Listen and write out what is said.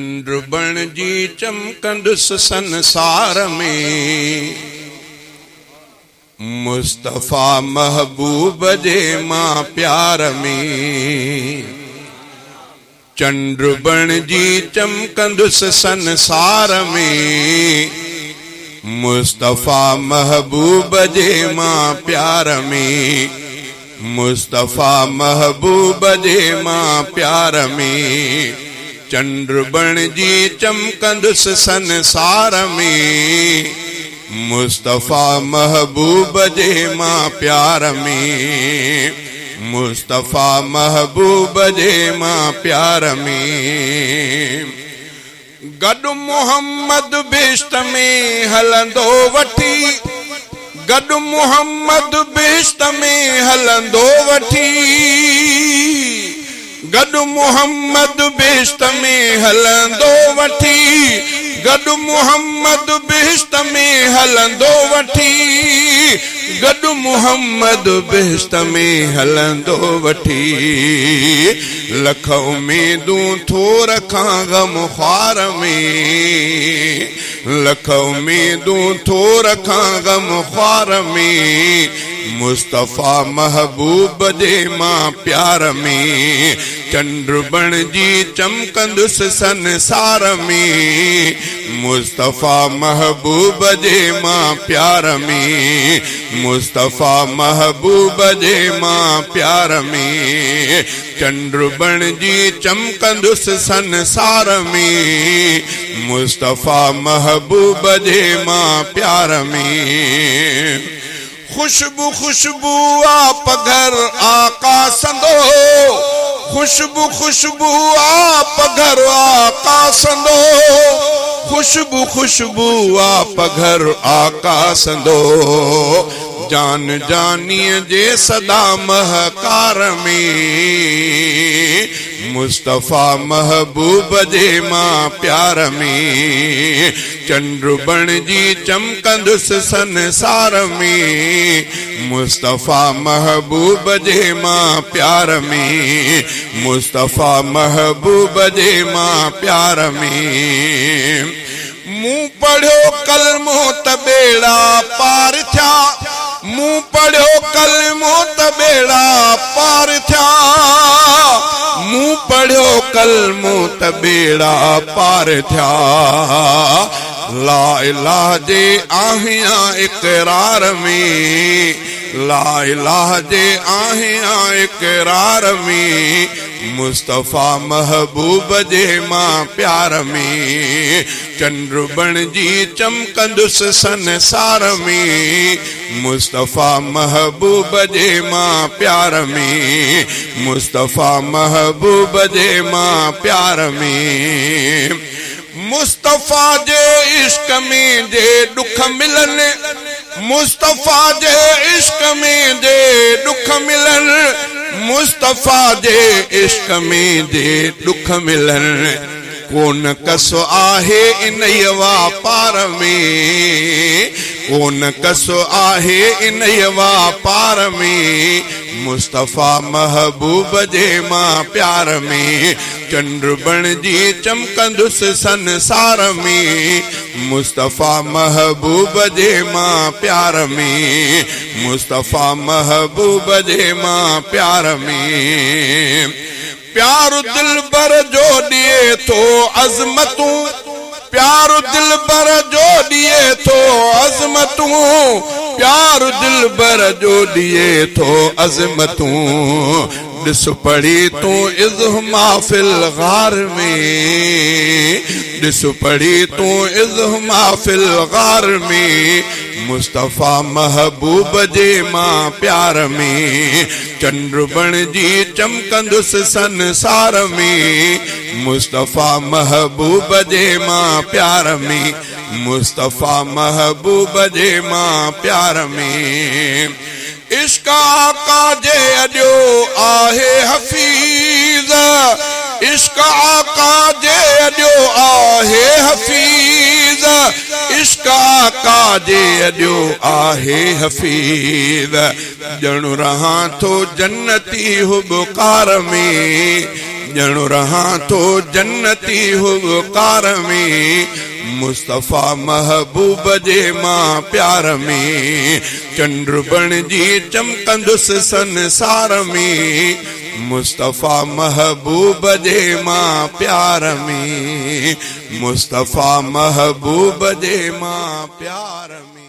चंद्र बणजी चमकंदुसि संसार में, मुस्तफ़ा महबूब जे मां प्यार में। चंद्र बणजी चमकंदुसि संसार में, मुस्तफ़ा महबूब जे मां प्यार में। मुस्तफ़ा महबूब जे मां प्यार में। चंद्र बणजी चमकंदुसि संसार में, मुस्तफ़ा महबूब जे मां प्यार में। मुस्तफ़ा महबूब जे मां प्यार में। गॾु मोहम्मद बेश्त में हलंदो वठी, गॾु मोहम्मद बेश्त में हलंदो वठी। गॾु मोहम्मद बेश्त में हलंदो वठी, गॾु मोहम्मद बेश्त में हलंदो वठी। गॾु मोहम्मद बेश्त में हलंदो वठी। लख उम्मीदूं थो रखां गम ख़्वार में, लख उम्मीदूं थो रखां गम ख़्वार में। मुस्तफ़ा महबूब जे मां प्यार में। चंद्र बणजी चमकंदुसि संसार में, मुस्तफ़ा महबूब जे मां प्यार में। मुस्तफ़ा महबूब जे मां प्यार में। चंद्र बणजी चमकंदुसि संसार में, मुस्तफ़ा महबूब जे मां प्यार में। खुशबू खुशबू आप घर आका संदो, खुशबू खुशबू आप घर आका संदो। खुशबू खुशबू आप घर आका संदो। जान जानिए जे सदा महकार में, मुस्तफ़ा महबूब जे मां प्यार में। चंद्र बणजी चमकंदुसि संसार में, मुस्तफ़ा महबूब जे मां प्यार में। मुस्तफ़ा महबूब जे मां प्यार में। मूं पढ़ियो कलमो त बेड़ा पार थिया, मूं पढ़ियो कलमो त बेड़ा पार थिया। मूं पढ़ियो कलमो त बेड़ा पार थिया। ला इलाह जे आहियां इक़रार में, ला इलाह जे आहियां इक़रार में। मुस्तफ़ा महबूब जे मां प्यार में। चंद्र बणजी चमकंदुसि संसार में, मुस्तफ़ा महबूब जे मां प्यार में। मुस्तफ़ा महबूब जे मां प्यार में। मुस्तफ़ा जे इश्क में जे दुख मिलन, मुस्तफ़ा जे इश्क में जे दुख मिलन। मुस्तफ़ा जे इश्क में जे दुख मिलन। कोन कसो आहे इन वापार में, कोन कसो आहे इन वापार में। मुस्तफ़ा महबूब जे मां प्यार में। चंद्र बणजी चमकंदुसि संसार में, मुस्तफ़ा महबूब जे मां प्यार में। मुस्तफ़ा महबूब जे मां प्यार में। प्यार दिलबर जो दिए तो अज़मतूं, प्यार दिलबर जो दिए तो अज़मतूं। प्यार दिलबर जो दिए तो अज़मतूं। ॾिस पढ़ी तूं इज़्ह महफ़िल गार में, ॾिस पढ़ी तूं इज़्ह महफ़िल गार में। मुस्तफ़ा महबूब जे मां प्यार में। चंद्र बणजी चमकंदुसि संसार में, मुस्तफ़ा महबूब जे मां प्यार में। मुस्तफ़ा महबूब जे मां प्यार में। इश्क आका जे अॾियो आहे हफ़ीज़, इश्क आका जे अॾियो आहे हफ़ीज़। इश्क आका जे अॼो आहे हफ़ीज़ ॼणु रहां थो जन्नती हुबकार में ॼणु रहां थो जन्नती हुबकार में मुस्तफ़ा महबूब जे मां प्यार में चंद्र बणिजी चमकंदुसि संसार में मुस्तफ़ा महबूब जे मां प्यार में मुस्तफ़ा महबूब जे मां प्यार में।